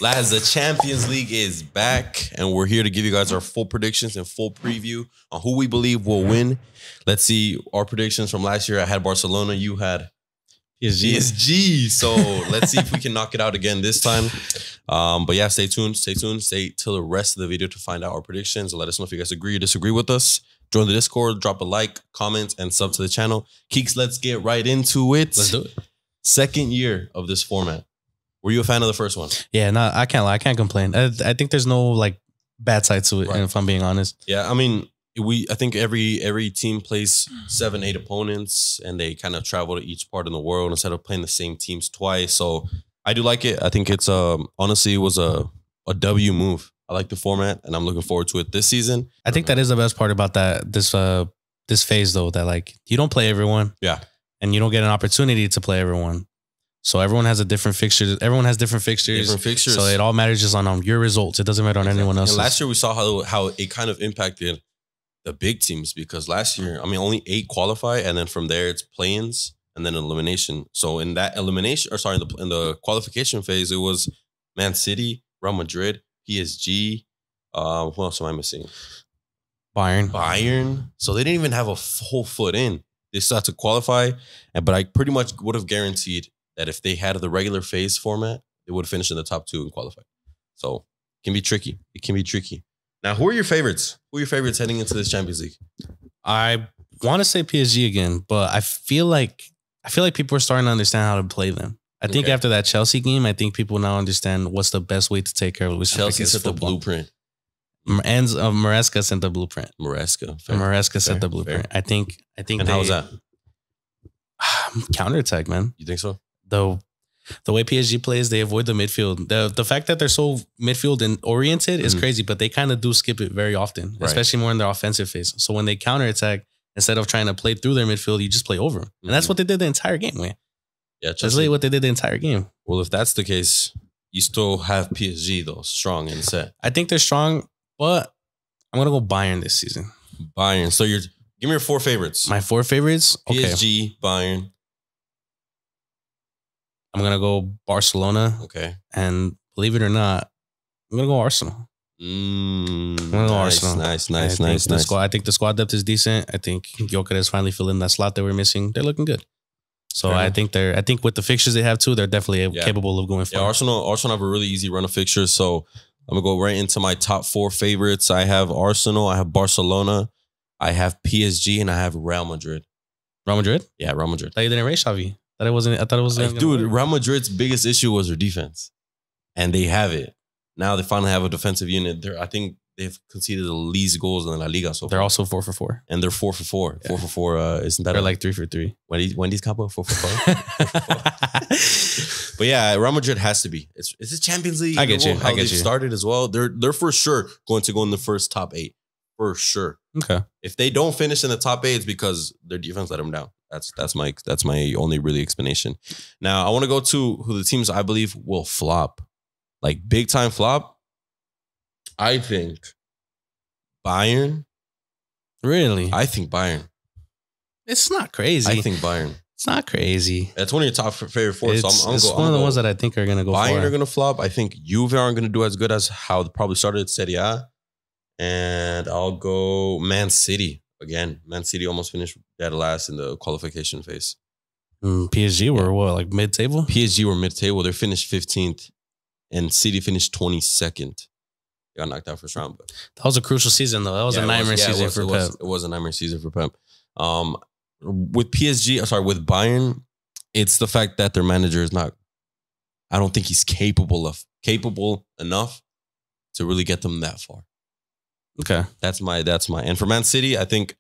Lads, the Champions League is back, and we're here to give you guys our full predictions and full preview on who we believe will win. Let's see our predictions from last year. I had Barcelona. You had PSG. So let's see if we can knock it out again this time. But yeah, stay tuned. Stay till the rest of the video to find out our predictions and let us know if you guys agree or disagree with us. Join the Discord, drop a like, comment, and sub to the channel. Kiqs, let's get right into it. Let's do it. Second year of this format. Were you a fan of the first one? Yeah, no, I can't lie. I can't complain. I think there's no like bad side to it, Right. if I'm being honest. Yeah, I mean, I think every team plays 7-8 opponents, and they kind of travel to each part in the world instead of playing the same teams twice. So I do like it. I think it's honestly it was a W move. I like the format, and I'm looking forward to it this season. I think that is the best part about this phase though, that like you don't play everyone. Yeah. And you don't get an opportunity to play everyone. So everyone has a different fixture. Everyone has different fixtures. So it all matters just on your results. It doesn't matter on anyone else's. And last year we saw how it kind of impacted the big teams, because last year, I mean, only 8 qualify, and then from there it's play-ins and then elimination. So in that elimination, or sorry, in the qualification phase, it was Man City, Real Madrid, PSG. Who else am I missing? Bayern. So they didn't even have a whole foot in. They still had to qualify, but I pretty much would have guaranteed that if they had the regular phase format, they would have finished in the top 2 and qualified. So it can be tricky. It can be tricky. Now, who are your favorites? Who are your favorites heading into this Champions League? I want to say PSG again, but I feel like people are starting to understand how to play them. I think after that Chelsea game, I think people now understand what's the best way to take care of it. Chelsea set the blueprint. And Maresca sent the blueprint. Maresca set the blueprint. I think. And how was that? Counterattack, man. You think so? The way PSG plays, they avoid the midfield. The fact that they're so midfield and oriented is crazy, but they kind of do skip it very often, especially more in their offensive phase. So when they counterattack, instead of trying to play through their midfield, you just play over them. And that's what they did the entire game, man. Yeah, that's literally what they did the entire game. Well, if that's the case, you still have PSG though, strong and set. I think they're strong, but I'm gonna go Bayern this season. Bayern. So give me your 4 favorites. My 4 favorites: PSG, Bayern. I'm gonna go Barcelona. Okay. And believe it or not, I'm gonna go Arsenal. I'm gonna go Arsenal. Nice. I think the squad depth is decent. I think Joker is finally filling that slot that we're missing. They're looking good. So I think with the fixtures they have too, they're definitely capable of going far. Yeah, Arsenal have a really easy run of fixtures. So I'm gonna go right into my top 4 favorites. I have Arsenal, I have Barcelona, I have PSG, and I have Real Madrid. Real Madrid? Yeah, Real Madrid. I thought you didn't rate Xavi. I thought it was dude, Real Madrid's biggest issue was their defense. And they have it. Now they finally have a defensive unit. I think they've conceded the least goals in La Liga so far. They're also 4 for 4. And they're 4 for 4. Yeah. 4 for 4. Isn't that? They're like 3 for 3. Wendy's Capo 4 for 4. But yeah, Real Madrid has to be. It's a Champions League. I get you. How they've started as well. They're for sure going to go in the first top 8. For sure. Okay. If they don't finish in the top 8, it's because their defense let them down. That's my only really explanation. Now I want to go to who the teams I believe will flop, like big time flop. I think Bayern. Really? I think Bayern. It's not crazy. I think Bayern. It's not crazy. That's one of your top favorite 4. It's one of the ones that I think are gonna go. Bayern are gonna flop. I think Juve aren't gonna do as good as how they probably started Serie A. And I'll go Man City. Again, Man City almost finished dead last in the qualification phase. PSG were what, like mid-table? PSG were mid-table. They finished 15th, and City finished 22nd. They got knocked out first round. But that was a crucial season, though. That was a nightmare season for Pep. It was a nightmare season for Pep. With Bayern, it's the fact that their manager is not. I don't think he's capable enough to really get them that far. Okay. That's my and for Man City, I think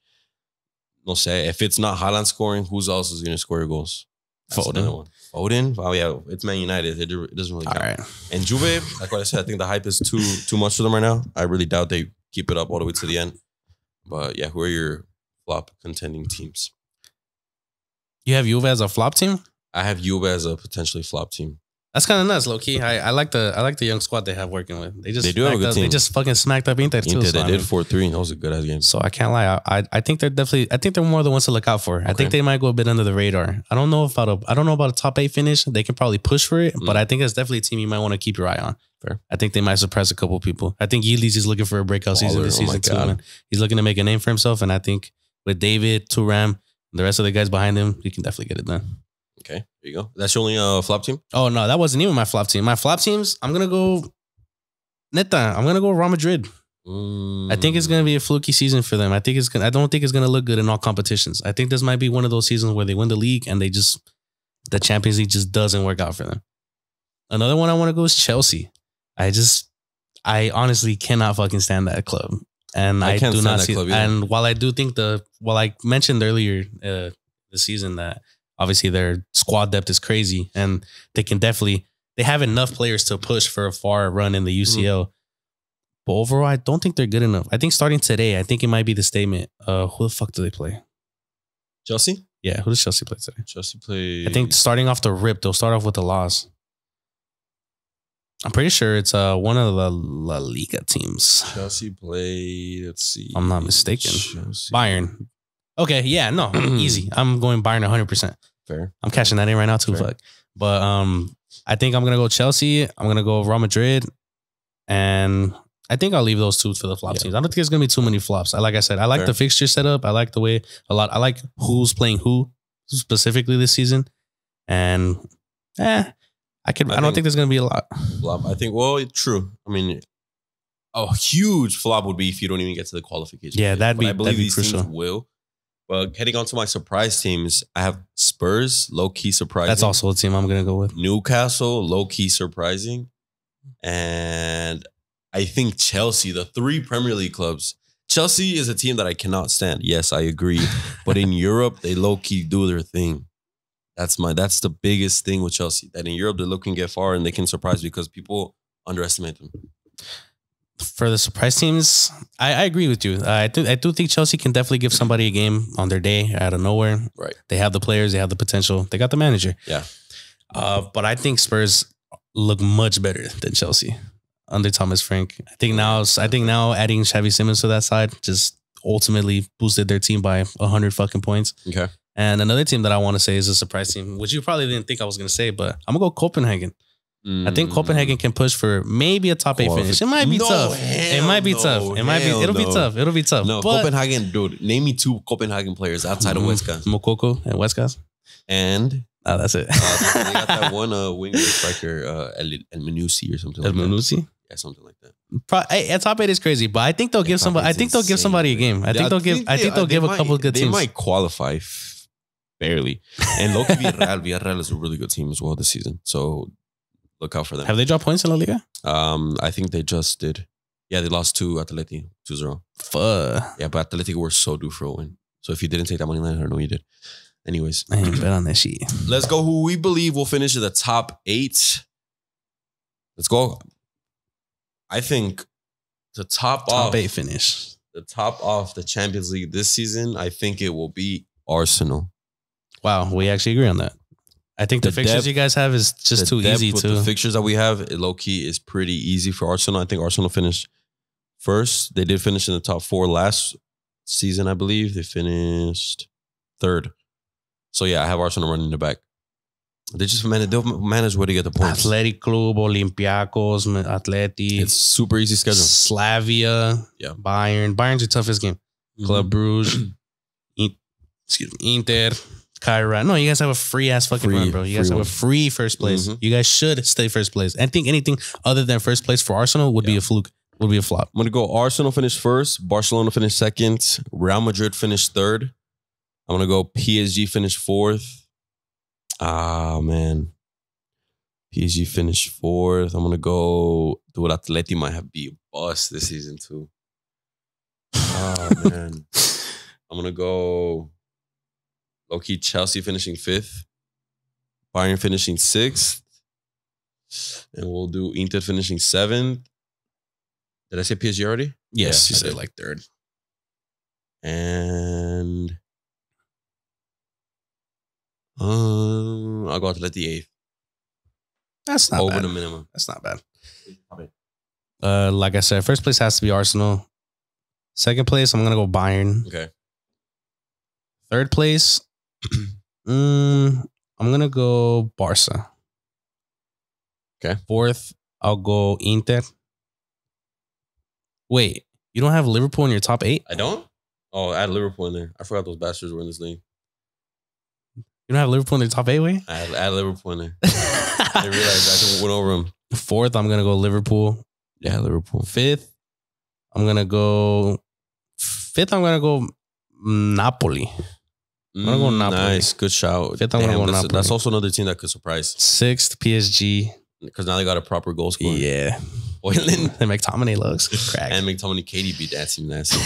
no say if it's not Haaland scoring, who else is gonna score your goals? Foden? Oh yeah, it's Man United. It doesn't really count. All right. And Juve, like what I said, I think the hype is too much for them right now. I really doubt they keep it up all the way to the end. But yeah, who are your flop contending teams? You have Juve as a flop team? I have Juve as a potentially flop team. That's kind of nuts, low key. I like the young squad they have working with. They do have a good team. They just fucking smacked up Inter too. Inter, they did 4-3. That was a good ass game. So I can't lie. I think they're definitely. I think they're more the ones to look out for. Okay. I think they might go a bit under the radar. I don't know about a top 8 finish. They can probably push for it, but I think it's definitely a team you might want to keep your eye on. Fair. I think they might surprise a couple people. I think Yealy's is looking for a breakout season this season too. Man. He's looking to make a name for himself, and I think with David, Thuram, the rest of the guys behind him, he can definitely get it done. Okay, there you go. That's your only flop team? Oh, no, that wasn't even my flop team. My flop teams, I'm going to go Neta. I'm going to go Real Madrid. I think it's going to be a fluky season for them. I don't think it's going to look good in all competitions. I think this might be one of those seasons where they win the league and the Champions League just doesn't work out for them. Another one I want to go is Chelsea. I honestly cannot fucking stand that club. And I do not see. And while I do think while I mentioned earlier the season that obviously their squad depth is crazy and they have enough players to push for a far run in the UCL. But overall, I don't think they're good enough. I think starting today, I think it might be the statement. Who the fuck do they play? Chelsea? Yeah, who does Chelsea play today? Chelsea play. I think starting off the rip, they'll start off with a loss. I'm pretty sure it's one of the La Liga teams. Chelsea play, let's see. I'm not mistaken. Chelsea. Bayern. Okay, yeah, no, easy. I'm going Bayern 100%. Fair. I'm cashing that in right now too. Fair. Fuck. But I think I'm gonna go Chelsea. I'm gonna go Real Madrid, and I think I'll leave those two for the flop teams. I don't think there's gonna be too many flops. Like I said, I like the fixture setup. I like the way a lot. I like who's playing who specifically this season, and I don't think there's gonna be a lot. Flop. I think. Well, true. I mean, a huge flop would be if you don't even get to the qualification. Yeah, I believe these crucial. teams will. But heading on to my surprise teams, I have Spurs, low-key surprising. That's also a team I'm going to go with. Newcastle, low-key surprising. And I think Chelsea, the 3 Premier League clubs. Chelsea is a team that I cannot stand. Yes, I agree. But in Europe, they low-key do their thing. That's the biggest thing with Chelsea. That in Europe, they look and get far and they can surprise because people underestimate them. For the surprise teams, I agree with you. I do think Chelsea can definitely give somebody a game on their day out of nowhere. Right. They have the players. They have the potential. They got the manager. Yeah. But I think Spurs look much better than Chelsea under Thomas Frank. I think now adding Xavi Simons to that side just ultimately boosted their team by 100 fucking points. Okay. And another team that I want to say is a surprise team, which you probably didn't think I was going to say, but I'm going to go Copenhagen. I think Copenhagen can push for maybe a top 8 finish. It might be tough. It might be tough. It'll be tough. It'll be tough. No, but Copenhagen, dude. Name me 2 Copenhagen players outside of Westcast. Mokoko and Westcast. And that's it. They got that one winger striker, El Menusi or something. El Menusi? Yeah, something like that. A top 8 is crazy, but I think they'll give somebody. I think they'll give somebody a game. I think they'll give a couple of good teams. They might qualify barely. And low-key Villarreal is a really good team as well this season. So look out for them. Have they dropped points in La Liga? I think they just did. Yeah, they lost to Atleti 2-0. Fuck. Yeah, but Atleti were so due for a win. So if you didn't take that money line, I don't know you did. Anyways. I ain't bet on that shit. Let's go who we believe will finish in the top 8. Let's go. I think the top 8 finish. The top off the Champions League this season, I think it will be Arsenal. Wow, we actually agree on that. I think the fixtures you guys have is just too easy to. The fixtures that we have, low-key, is pretty easy for Arsenal. I think Arsenal finished first. They did finish in the top 4 last season, I believe. They finished 3rd. So, yeah, I have Arsenal running the back. They'll manage where to get the points. Athletic Club, Olympiacos, Atleti. It's super easy schedule. Slavia, Bayern. Bayern's your toughest game. Club Brugge, Inter. Kyra. No, you guys have a free ass fucking run, bro. You guys have a free first place. You guys should stay first place. I think anything other than first place for Arsenal would be a fluke, would be a flop. I'm going to go Arsenal finish first, Barcelona finish second, Real Madrid finish 3rd. I'm going to go PSG finish 4th. Ah, man. PSG finish 4th. I'm going to go, dude, Atleti might have be a bust this season too. Oh, man. I'm going to go low-key Chelsea finishing 5th. Bayern finishing 6th. And we'll do Inter finishing 7th. Did I say PSG already? Yes, you said like 3rd. And I'll go Atleti 8th. That's not over bad. the minimum. That's not bad. Like I said, first place has to be Arsenal. Second place, I'm going to go Bayern. Okay. Third place, I'm going to go Barca. Okay. Fourth, I'll go Inter. Wait, you don't have Liverpool in your top 8? I don't? Oh, I had Liverpool in there. I forgot those bastards were in this league. You don't have Liverpool in your top 8, wait? I had Liverpool in there. I realized I just went over them. Fourth, I'm going to go Liverpool. Yeah, Liverpool. Fifth, I'm going to go Napoli. I'm going to go Napoli. Nice. Good shout. Fifth, I'm going to go Napoli. That's also another team that could surprise. Sixth, PSG. Because now they got a proper goal scorer. Yeah. Boylan. And McTominay looks crack. And McTominay, Katie beat that team nasty.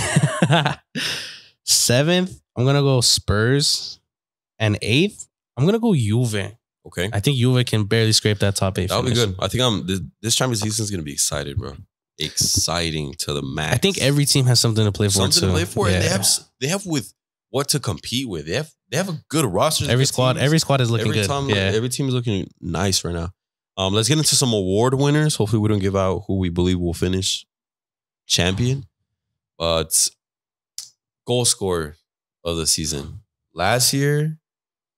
Seventh, I'm going to go Spurs. And eighth, I'm going to go Juve. Okay. I think Juve can barely scrape that top 8 That'll finish. be good. I think this Champions League season is going to be excited, bro. Exciting to the max. I think every team has something to play for. Something to play for. And they have with what to compete with. They have a good roster. Every squad is looking good. Every team is looking nice right now. Let's get into some award winners. Hopefully we don't give out who we believe will finish champion. But goal scorer of the season. Last year,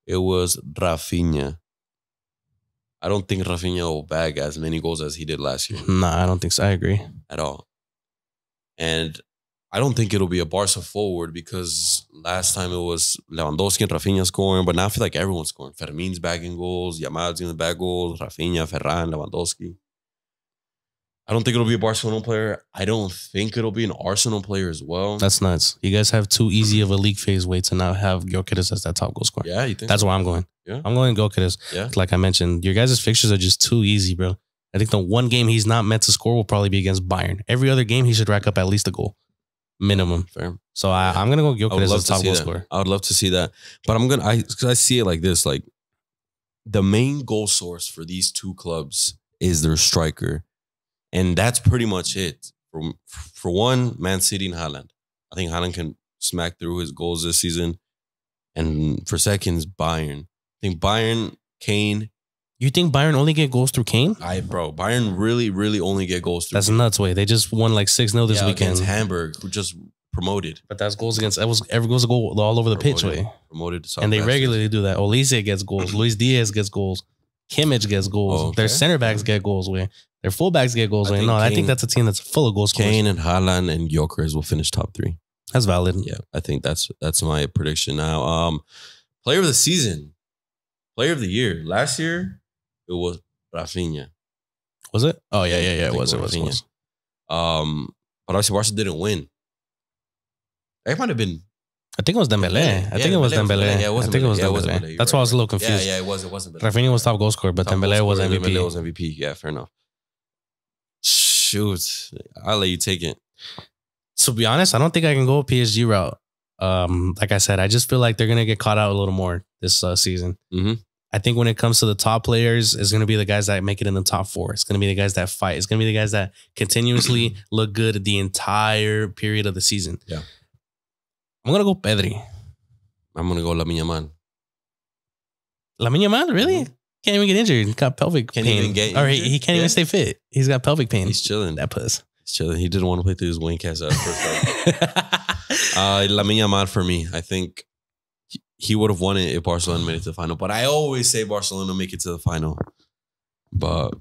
it was Rafinha. I don't think Rafinha will bag as many goals as he did last year. Nah, I don't think so. I agree. At all. And I don't think it'll be a Barca forward because last time it was Lewandowski and Rafinha scoring, but now I feel like everyone's scoring. Fermin's bagging goals, Yamal's going to bag goals, Rafinha, Ferran, Lewandowski. I don't think it'll be a Barcelona player. I don't think it'll be an Arsenal player as well. That's nuts. You guys have too easy of a league phase way to not have Gyökeres as that top goal scorer. Yeah, you think that's so? where I'm going. Yeah. I'm going Gyökeres. Yeah. Like I mentioned, your guys' fixtures are just too easy, bro. I think the one game he's not meant to score will probably be against Bayern. Every other game, he should rack up at least a goal. Minimum. Fair. So I'm going to go Gyökeres as top goal scorer. I would love to see that. But because I see it like this, like the main goal source for these two clubs is their striker. And that's pretty much it. For one, Man City and Haaland. I think Haaland can smack through his goals this season. And for seconds, Bayern. I think Bayern, Kane. You think Bayern only get goals through Kane? Bayern really, really only get goals through That's Kane. nuts, way. They just won like 6-0 this weekend. Against Hamburg, who just promoted. But that's goals against, every goal's a goal all over the pitch, way. Promoted to South and they Manchester. regularly do that. Olise gets goals. Luis Diaz gets goals. Kimmich gets goals. Okay. Their center backs get goals, way. Their fullbacks get goals, way. No, I think that's a team that's full of goals. Kane and Haaland and Gyökeres will finish top 3. That's valid. Yeah, I think that's my prediction now. Player of the season, player of the year. Last year, it was Rafinha. Was it? Oh yeah. It was. Rafinha. But obviously Barca didn't win. It might have been. I think it was Dembélé. I think it was Dembélé. Yeah, I think it was Dembélé. That's why I was a little confused. Yeah, it wasn't. Rafinha was top goal scorer, but Dembélé was MVP. Dembélé was MVP. Yeah, fair enough. Shoot, I'll let you take it. To be honest, I don't think I can go PSG route. Like I said, I just feel like they're gonna get caught out a little more this season. Mm-hmm. I think when it comes to the top players, it's gonna be the guys that make it in the top 4. It's gonna be the guys that fight. It's gonna be the guys that continuously look good the entire period of the season. Yeah. I'm gonna go Pedri. I'm gonna go Lamine Yamal. Lamine Yamal, really? Can't even get injured. He got pelvic pain. Even get or injured? he can't even stay fit. He's got pelvic pain. He's chilling. That puss. He's chilling. He didn't want to play through his wing cast out first. Lamine Yamal for me. I think he would have won it if Barcelona made it to the final. But I always say Barcelona make it to the final. But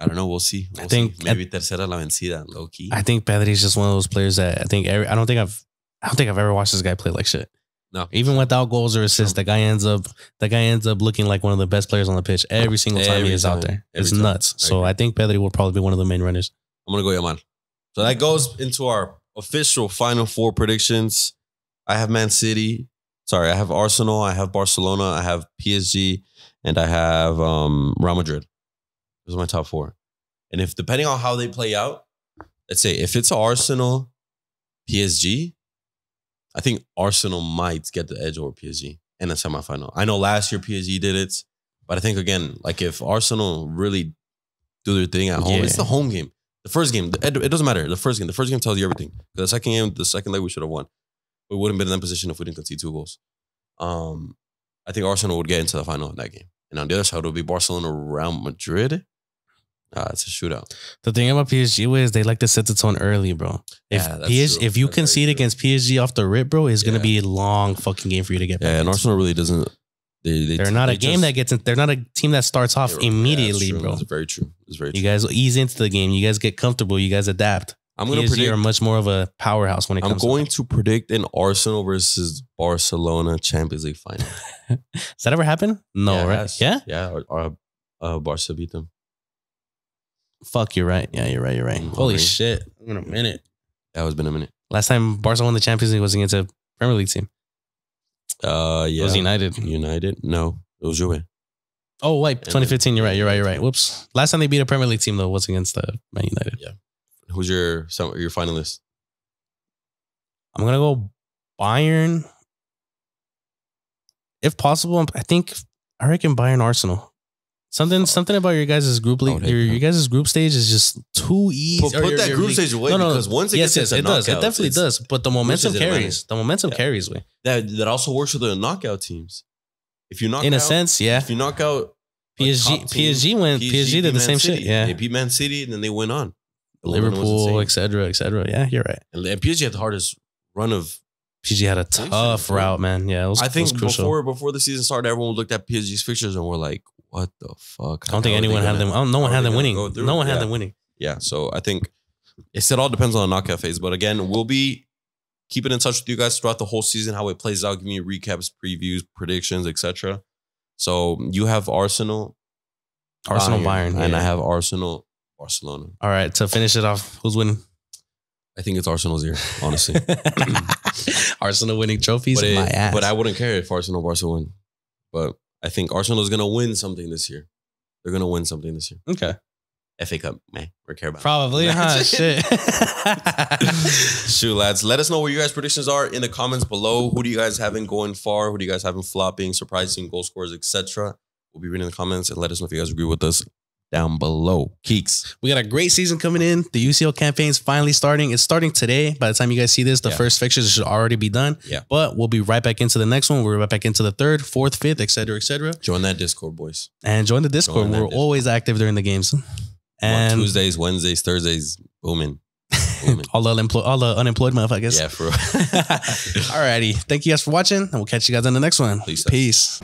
I don't know. We'll see. I think maybe tercera la vencida, low key. I think Pedri is just one of those players that I don't think I've ever watched this guy play like shit. No, even without goals or assists, that guy ends up looking like one of the best players on the pitch every single time he is out there. It's nuts. So I think Pedri will probably be one of the main runners. I'm gonna go Yamal. So that goes into our official final 4 predictions. I have Man City. Sorry, I have Arsenal. I have Barcelona. I have PSG, and I have Real Madrid. Those are my top 4. And if depending on how they play out, let's say if it's Arsenal, PSG. I think Arsenal might get the edge over PSG in the semifinal. I know last year PSG did it, but I think again, like if Arsenal really do their thing at home, it's the home game. The first game, it doesn't matter. The first game tells you everything. The second game, the second leg, we should have won. We wouldn't have been in that position if we didn't concede 2 goals. I think Arsenal would get into the final in that game. And on the other side, it would be Barcelona, Real Madrid. It's a shootout. The thing about PSG is they like to set the tone early, bro. If you concede against PSG off the rip, bro, it's gonna be a long fucking game for you to get back. Yeah, and Arsenal really doesn't. They're not a game that gets in. They're not a team that starts off immediately, bro. It's very true. It's very true. You guys ease into the game. You guys get comfortable. You guys adapt. I'm going to predict. Are much more of a powerhouse when it comes. I'm going to predict an Arsenal versus Barcelona Champions League final. Does that ever happen? No, right? Yeah, yeah. Barca beat them. Fuck, you're right. Yeah, you're right. Holy shit! In a minute. Yeah, it's been a minute. Last time Barca won the Champions League was against a Premier League team. Yeah. It was United. No, it was Juve. Oh, wait. 2015. You're right. Whoops. Last time they beat a Premier League team, though, was against Man United. Yeah. Who's your finalist? I'm going to go Bayern. If possible, I reckon Bayern Arsenal. Something about your guys' group league, your guys' group stage is just too easy. Put that group stage away because once it gets into does. It definitely does. But the momentum carries. The momentum carries. Way that also works with the knockout teams. If you knock in a sense, yeah. If you knock out PSG did the same shit. Yeah, they beat Man City and then they went on. Liverpool, etc. Yeah, you're right. And PSG had the hardest run of. PSG had a tough route, man. Yeah, I think before the season started, everyone looked at PSG's fixtures and were like, "What the fuck?" I don't think anyone had them. No one had them winning. No one had them winning. Yeah, so I think it all depends on the knockout phase. But again, we'll be keeping in touch with you guys throughout the whole season, how it plays out, giving you recaps, previews, predictions, etc. So you have Arsenal, Bayern, and I have Arsenal, Barcelona. All right, to finish it off, who's winning? I think it's Arsenal's year, honestly. Arsenal winning trophies, my ass. But I wouldn't care if Arsenal Barca win. But I think Arsenal is going to win something this year. They're going to win something this year. Okay. FA Cup, man, we care about probably, huh? Shit. Shoot, lads. Let us know what you guys' predictions are in the comments below. Who do you guys having going far? Who do you guys having flopping, surprising, goal scorers, etc.? We'll be reading the comments and let us know if you guys agree with us down below. Kiqs. We got a great season coming in. The UCL campaign is finally starting. It's starting today. By the time you guys see this, the first fixtures should already be done. Yeah. But we'll be right back into the next one. We're right back into the third, fourth, fifth, etc., etc. Join that Discord, boys. And join the Discord. We're always active during the games. And on Tuesdays, Wednesdays, Thursdays, booming. all the unemployed motherfuckers. Yeah, for real. Alrighty. Thank you guys for watching, and we'll catch you guys on the next one. Peace. Peace.